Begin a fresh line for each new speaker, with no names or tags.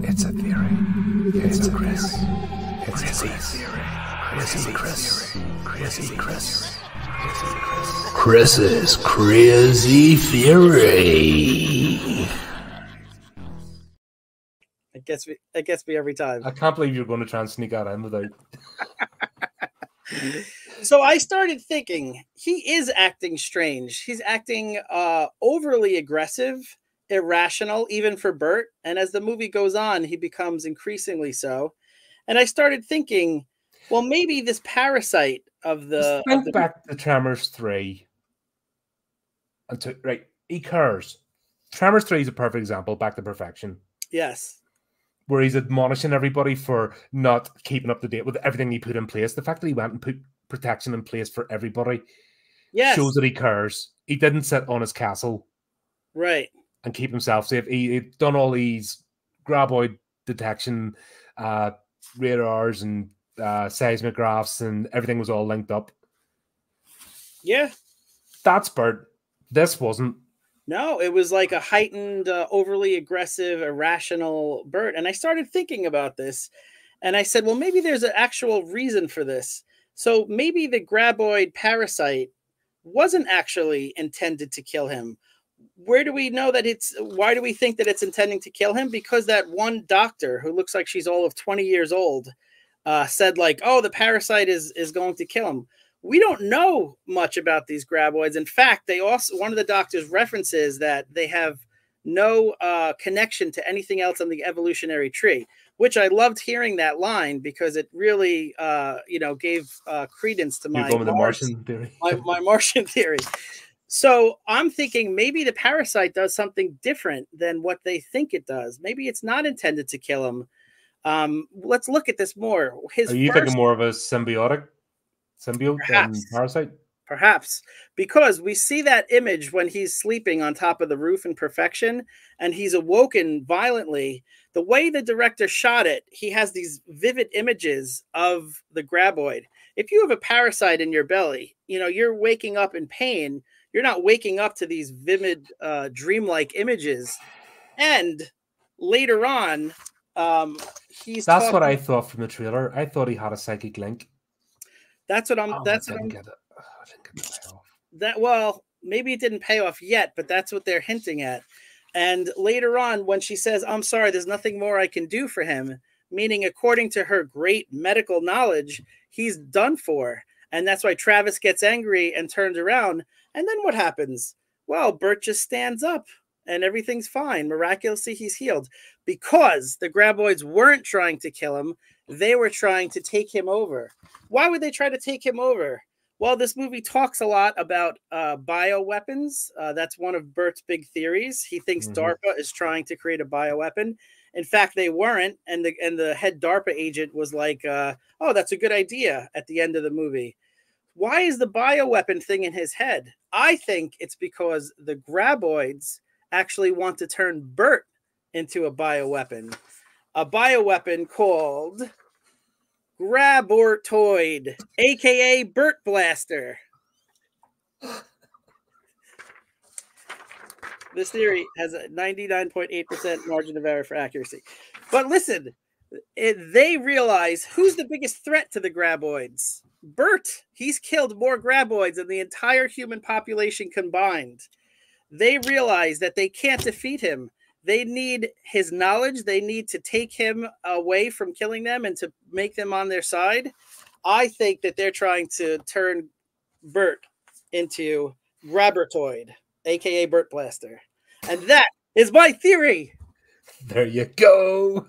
It's a theory. It's a Chris. It's a theory. Chris's crazy theory.
It gets me every time.
I can't believe you're going to try and sneak out in without.
So I started thinking he is acting strange. He's acting overly aggressive, irrational, even for Burt. And as the movie goes on, he becomes increasingly so. And I started thinking, well, maybe this parasite of the...
Think back to Tremors 3. Right, he cares. Tremors 3 is a perfect example, back to perfection.
Yes.
Where he's admonishing everybody for not keeping up to date with everything he put in place. The fact that he went and put protection in place for everybody shows that he cares. He didn't sit on his castle.
Right.
And keep himself safe. He'd done all these GraBurToid detection radars and seismographs, and everything was all linked up.
Yeah.
That's Burt. This wasn't.
No, it was like a heightened, overly aggressive, irrational Burt. And I started thinking about this, and I said, well, maybe there's an actual reason for this. So maybe the GraBurToid parasite wasn't actually intended to kill him. Where do we know that why do we think that it's intending to kill him? Because that one doctor who looks like she's all of 20 years old said like, oh, the parasite is going to kill him. We don't know much about these GraBurToids. In fact, one of the doctors references that they have no connection to anything else on the evolutionary tree, which I loved hearing that line because it really, gave credence to my
Martian theory.
my Martian theory. So I'm thinking maybe the parasite does something different than what they think it does. Maybe it's not intended to kill him. Let's look at this more.
Are you thinking more of a symbiote than parasite?
Perhaps, because we see that image when he's sleeping on top of the roof in perfection and he's awoken violently. The way the director shot it, he has these vivid images of the GraBurToid. If you have a parasite in your belly, you're waking up in pain. You're not waking up to these vivid, dreamlike images. And later on,
That's what I thought from the trailer. I thought he had a psychic link.
That's what I'm.
I didn't get the payoff.
Well, maybe it didn't pay off yet, but that's what they're hinting at. And later on, when she says, "I'm sorry, there's nothing more I can do for him," meaning according to her great medical knowledge, he's done for. And that's why Travis gets angry and turns around. And then what happens? Well, Burt just stands up and everything's fine. Miraculously, he's healed because the GraBurToids weren't trying to kill him. They were trying to take him over. Why would they try to take him over? Well, this movie talks a lot about bioweapons. That's one of Burt's big theories. He thinks DARPA is trying to create a bioweapon. In fact, they weren't. And the head DARPA agent was like, oh, that's a good idea at the end of the movie. Why is the bioweapon thing in his head? I think it's because the GraBurToids actually want to turn Burt into a bioweapon called GraBurtOid, aka Burt Blaster. This theory has a 99.8% margin of error for accuracy. But listen, they realize who's the biggest threat to the GraBurToids. Burt. He's killed more GraBurToids than the entire human population combined. They realize that they can't defeat him. They need his knowledge. They need to take him away from killing them and to make them on their side. I think that they're trying to turn Burt into GraBurtOid, aka Burt Blaster. And that is my theory.
There you go.